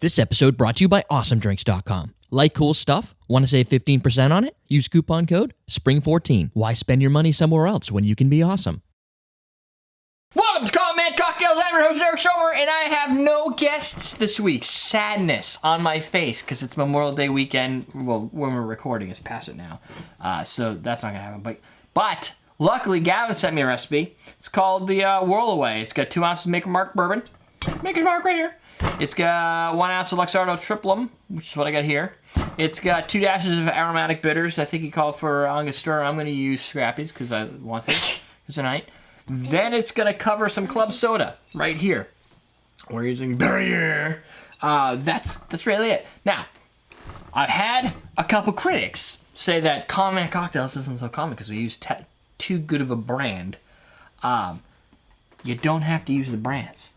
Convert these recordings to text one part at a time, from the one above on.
This episode brought to you by awesomedrinks.com. Like cool stuff? Want to save 15% on it? Use coupon code SPRING14. Why spend your money somewhere else when you can be awesome? Welcome to Comment Cocktails. I'm your host, Eric Schomer, and I have no guests this week. Sadness on my face because it's Memorial Day weekend. Well, when we're recording, it's past it now. So that's not going to happen. But luckily, Gavin sent me a recipe. It's called the Whirla Away. It's got 2 ounces of Maker's Mark bourbon. Maker's Mark right here. It's got 1 ounce of Luxardo Triplum, which is what I got here. It's got 2 dashes of aromatic bitters. I think he called for Angostura. I'm going to use Scrappy's because I want it tonight. Then it's going to cover some club soda right here. We're using Barrier. That's really it. Now, I've had a couple critics say that Comment Cocktails isn't so common because we use too good of a brand. You don't have to use the brands.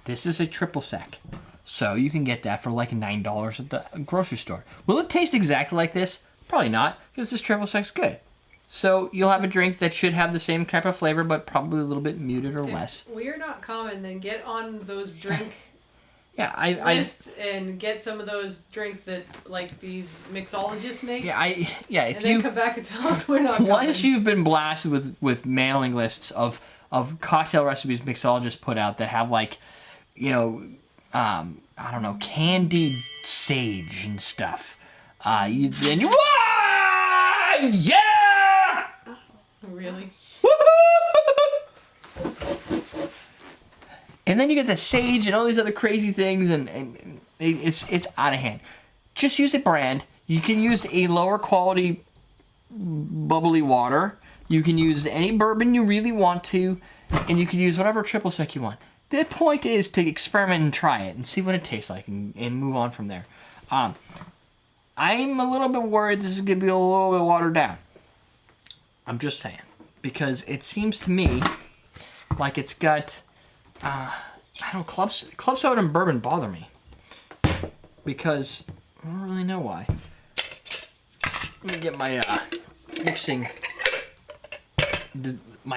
This is a triple sec, so you can get that for like $9 at the grocery store. Will it taste exactly like this? Probably not, because this triple sec's good. So you'll have a drink that should have the same type of flavor, but probably a little bit muted or less. If we're not common, then get on those drink lists and get some of those drinks that like these mixologists make. Then come back and tell us we're not common. Once you've been blasted with mailing lists of cocktail recipes mixologists put out that have like, I don't know, candied sage and stuff. Yeah! Really? And then you get the sage and all these other crazy things, and it's out of hand. Just use a brand. You can use a lower quality bubbly water. You can use any bourbon you really want to, and you can use whatever triple sec you want. The point is to experiment and try it and see what it tastes like and move on from there. I'm a little bit worried this is going to be a little bit watered down. I'm just saying. Because it seems to me like it's got, club soda and bourbon bother me. Because I don't really know why. Let me get my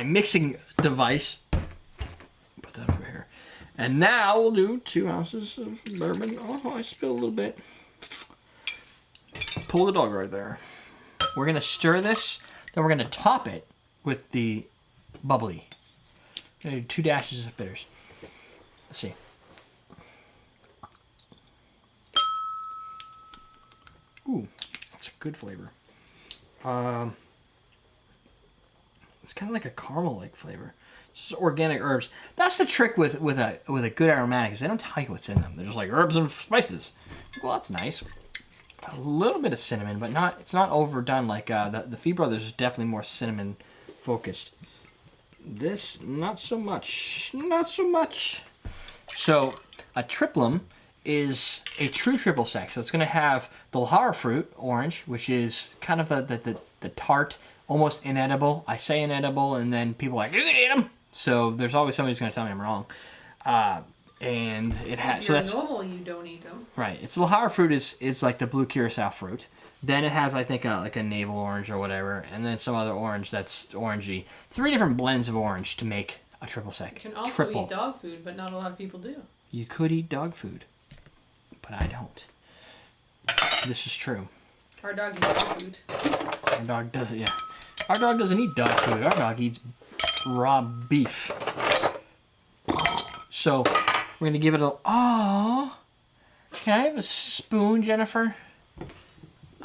mixing device. Put that over here. And now we'll do 2 ounces of bourbon. Oh, I spilled a little bit. Pull the dog right there. We're going to stir this. Then we're going to top it with the bubbly. I'm going to do 2 dashes of bitters. Let's see. Ooh, that's a good flavor. It's kind of like a caramel-like flavor. It's just organic herbs. That's the trick with a good aromatic is they don't tell you what's in them. They're just like herbs and spices. Well, that's nice. A little bit of cinnamon, but it's not overdone like the Fee Brothers is definitely more cinnamon focused. This, not so much. Not so much. So, a Triplum is a true triple sec. So it's going to have the Lahara fruit, orange, which is kind of the tart, almost inedible. I say inedible, and then people are like, you can eat them. So there's always somebody who's going to tell me I'm wrong. And it has. If you're normal, you don't eat them. Right. It's Lahara fruit is like the blue curacao fruit. Then it has, I think, like a navel orange or whatever, and then some other orange that's orangey. 3 different blends of orange to make a triple sec. You can also eat dog food, but not a lot of people do. You could eat dog food, but I don't. This is true. Our dog eats dog food. Our dog doesn't. Yeah. Our dog doesn't eat dog food. Our dog eats raw beef. So we're gonna give it a. Oh, can I have a spoon, Jennifer?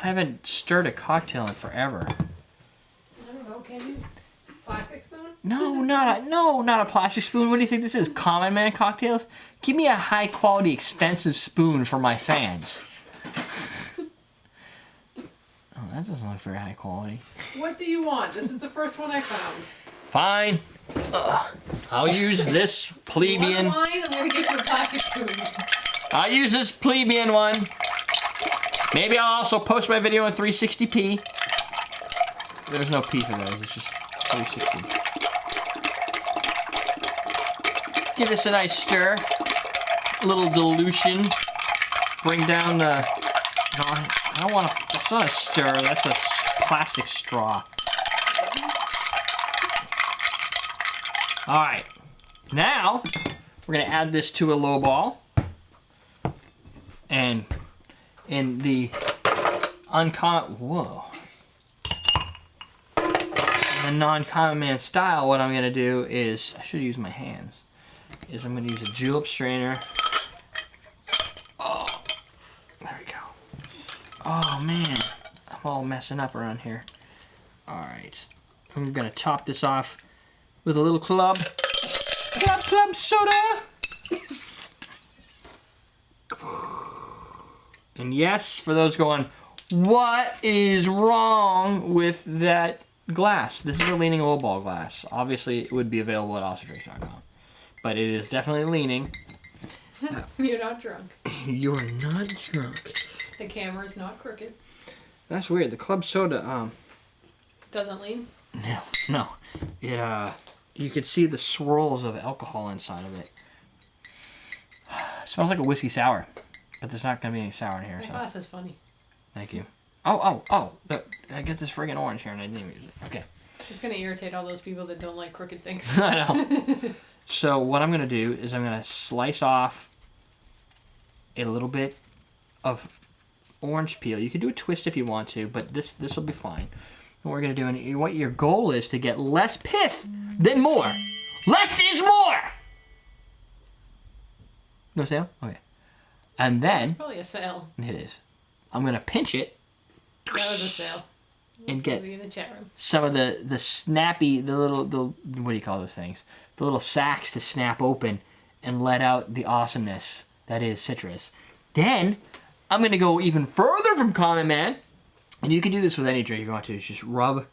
I haven't stirred a cocktail in forever. I don't know. Can you? Plastic spoon? No, not a plastic spoon. What do you think this is? Common Man Cocktails? Give me a high quality, expensive spoon for my fans. Oh, that doesn't look very high quality. What do you want? This is the first one I found. Fine. I'll use this plebeian. You want mine? I'm gonna get you a plastic spoon. I'll use this plebeian one. Maybe I'll also post my video in 360p. There's no P for those. It's just 360. Give this a nice stir. A little dilution. Bring down the. No, I don't want to. That's not a stir. That's a plastic straw. All right. Now we're gonna add this to a low ball. And in the in the non-common man style, what I'm gonna do is, I should use my hands, is I'm gonna use a julep strainer. Oh, there we go. Oh man, I'm all messing up around here. All right, I'm gonna top this off with a little club soda. And yes, for those going, what is wrong with that glass? This is a leaning lowball glass. Obviously, it would be available at awesomedrinks.com. But it is definitely leaning. You're not drunk. You're not drunk. The camera's not crooked. That's weird. The club soda, doesn't lean? No. It, you could see the swirls of alcohol inside of it. It smells like a whiskey sour. But there's not going to be any sour in here. My glass is funny. Thank you. Oh. I get this friggin' orange here and I didn't even use it. Okay. It's going to irritate all those people that don't like crooked things. I know. So what I'm going to do is I'm going to slice off a little bit of orange peel. You can do a twist if you want to, but this will be fine. What we're going to do, and what your goal is to get less pith than more. Less is more! No sale? Okay. And then... It's probably a sale. It is. I'm going to pinch it. That was a sale. And get in the chat room. some of the snappy, what do you call those things? The little sacs to snap open and let out the awesomeness that is citrus. Then, I'm going to go even further from common man. And you can do this with any drink if you want to. Just rub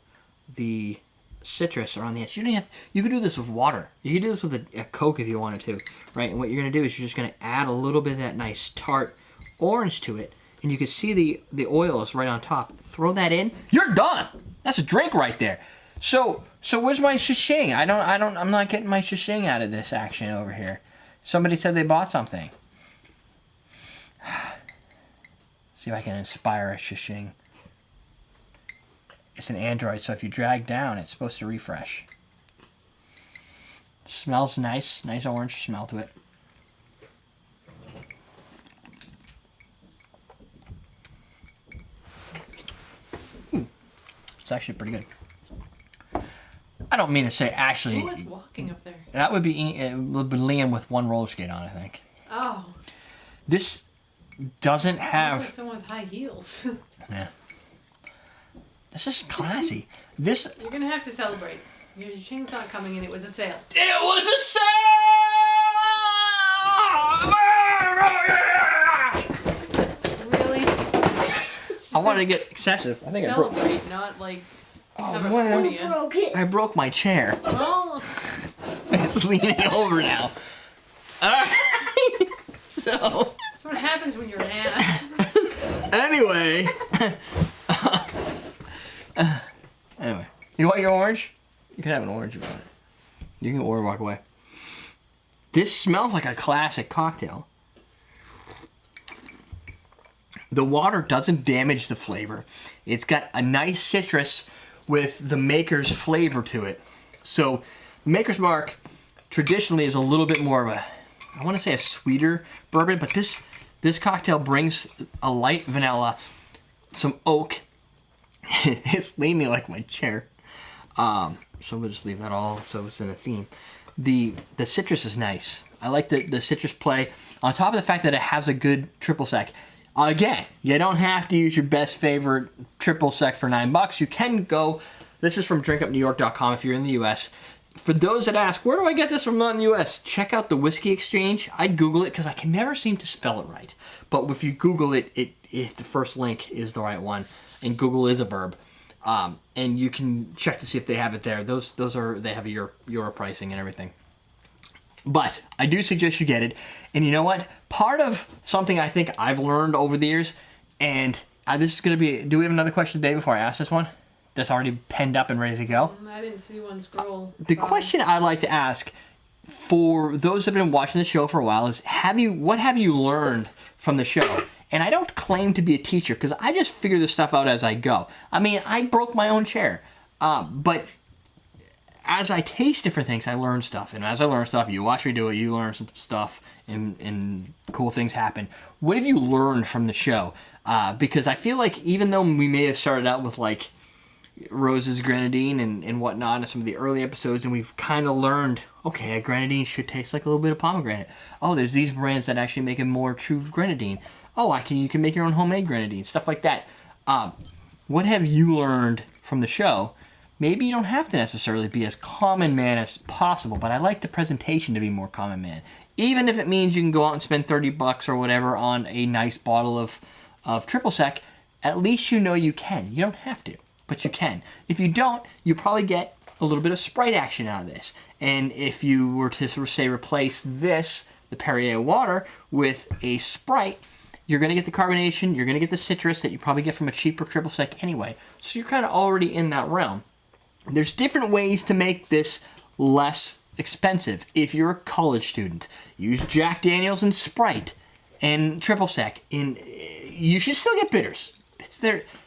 the citrus around the edge. You can do this with water. You can do this with a Coke if you wanted to, right? And what you're going to do is you're just going to add a little bit of that nice tart orange to it, and you can see the oil is right on top. Throw that in. You're done. That's a drink right there. So where's my shishing? I'm not getting my shishing out of this action over here. Somebody said they bought something. See if I can inspire a shishing. It's an Android, so if you drag down, it's supposed to refresh. Smells nice. Nice orange smell to it. It's actually pretty good. I don't mean to say actually... Who is walking up there? That would be Liam with one roller skate on, I think. Oh. This doesn't have... Like someone with high heels. Yeah. This is classy. This... You're going to have to celebrate. Your ching's not coming and it was a sale. It was a sale! Really? I wanted to get excessive. I think celebrate, I broke... not like... Oh, I broke my chair. Oh. It's leaning over now. Alright. So... That's what happens when you're an ass. Anyway... Anyway, you want your orange? You can have an orange if you want it. You can or walk away. This smells like a classic cocktail. The water doesn't damage the flavor. It's got a nice citrus with the maker's flavor to it. So, the Maker's Mark traditionally is a little bit more of a, I want to say a sweeter bourbon, but this cocktail brings a light vanilla, some oak. It's leaning like my chair. So we'll just leave that all so it's in a theme. The citrus is nice. I like the citrus play. On top of the fact that it has a good triple sec. Again, you don't have to use your best favorite triple sec for $9. You can go, this is from drinkupnewyork.com if you're in the US. For those that ask, where do I get this from in the US? Check out the Whiskey Exchange. I'd Google it because I can never seem to spell it right. But if you Google it, the first link is the right one. And Google is a verb. And you can check to see if they have it there. They have your pricing and everything. But I do suggest you get it. And you know what? Part of something I think I've learned over the years, and this is going to be... Do we have another question today before I ask this one? That's already penned up and ready to go? I didn't see one scroll. The question I'd like to ask for those that have been watching the show for a while is, what have you learned from the show? And I don't claim to be a teacher because I just figure this stuff out as I go. I mean, I broke my own chair. But as I taste different things, I learn stuff. And as I learn stuff, you watch me do it, you learn some stuff, and cool things happen. What have you learned from the show? Because I feel like even though we may have started out with like Rose's grenadine and whatnot in some of the early episodes, and we've kind of learned, okay, a grenadine should taste like a little bit of pomegranate. Oh, there's these brands that actually make a more true grenadine. Oh, you can make your own homemade grenadine, stuff like that. What have you learned from the show? Maybe you don't have to necessarily be as common man as possible, but I like the presentation to be more common man. Even if it means you can go out and spend $30 or whatever on a nice bottle of triple sec, at least you know you can. You don't have to, but you can. If you don't, you probably get a little bit of Sprite action out of this. And if you were to, say, replace this, the Perrier water, with a Sprite, you're going to get the carbonation, you're going to get the citrus that you probably get from a cheaper triple sec anyway. So you're kind of already in that realm. There's different ways to make this less expensive. If you're a college student, use Jack Daniels and Sprite and triple sec. And you should still get bitters.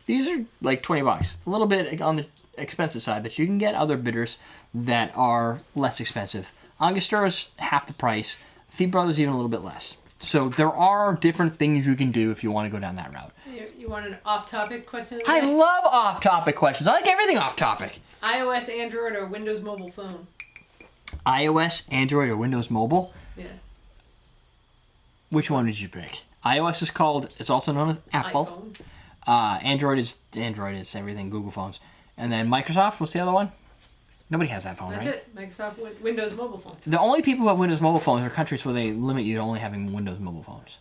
These are like $20, a little bit on the expensive side, but you can get other bitters that are less expensive. Angosturo's half the price. Feed Brothers even a little bit less. So there are different things you can do if you want to go down that route. You want an off-topic question? I love off-topic questions. I like everything off-topic. iOS, Android, or Windows Mobile phone? iOS, Android, or Windows Mobile? Yeah. Which one did you pick? iOS is called, it's also known as Apple. Android is everything, Google phones. And then Microsoft, what's the other one? Nobody has that phone, That's right? That's it. Microsoft Windows Mobile phone. The only people who have Windows Mobile phones are countries where they limit you to only having Windows Mobile phones.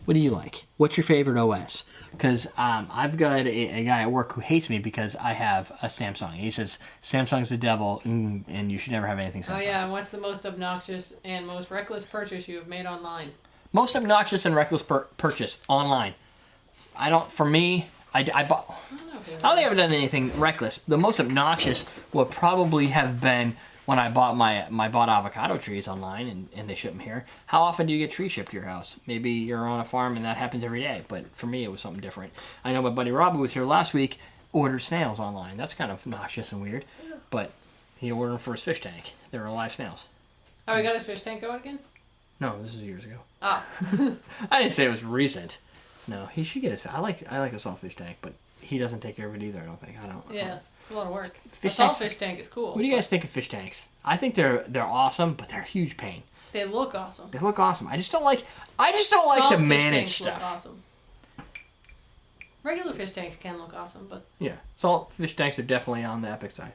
What do you like? What's your favorite OS? Because I've got a guy at work who hates me because I have a Samsung. He says Samsung's the devil and you should never have anything Samsung. Oh yeah, and what's the most obnoxious and most reckless purchase you have made online? Most obnoxious and reckless purchase online. I bought... I don't think I've ever done anything reckless. The most obnoxious would probably have been when I bought my bought avocado trees online and they ship them here. How often do you get trees shipped to your house? Maybe you're on a farm and that happens every day, but for me it was something different. I know my buddy Rob, who was here last week, ordered snails online. That's kind of obnoxious and weird, but he ordered them for his fish tank. They were live snails. Oh, he got his fish tank going again? No, this is years ago. Oh. I didn't say it was recent. No, he should get his. I like a salt fish tank, but he doesn't take care of it either. I don't think. Yeah, it's a lot of work. Fish salt fish tank is cool. What do you guys think of fish tanks? I think they're awesome, but they're a huge pain. They look awesome. They look awesome. I just don't like to manage stuff. Look awesome. Regular fish tanks can look awesome, but yeah, salt fish tanks are definitely on the epic side.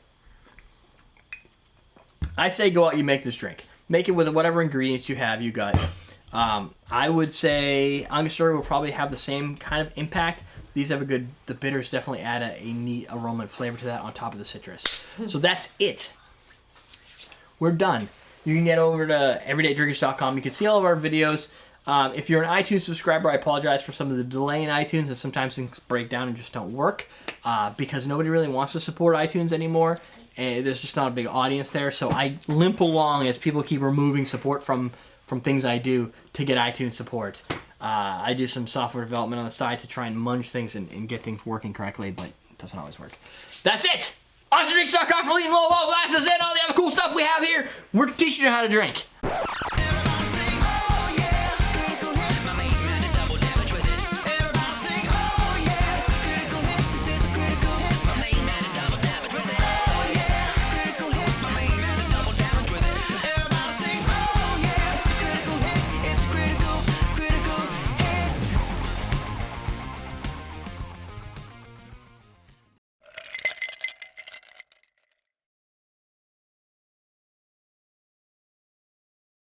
I say go out, you make this drink. Make it with whatever ingredients you have. You got. I would say Angostura will probably have the same kind of impact. These have the bitters definitely add a neat aroma and flavor to that on top of the citrus. So that's it. We're done. You can get over to everydaydrinkers.com. You can see all of our videos. If you're an iTunes subscriber, I apologize for some of the delay in iTunes, and sometimes things break down and just don't work because nobody really wants to support iTunes anymore. And there's just not a big audience there. So I limp along as people keep removing support from things I do to get iTunes support. I do some software development on the side to try and munge things and get things working correctly, but it doesn't always work. That's it! AwesomeDrinks.com for leading low wall glasses and all the other cool stuff we have here. We're teaching you how to drink.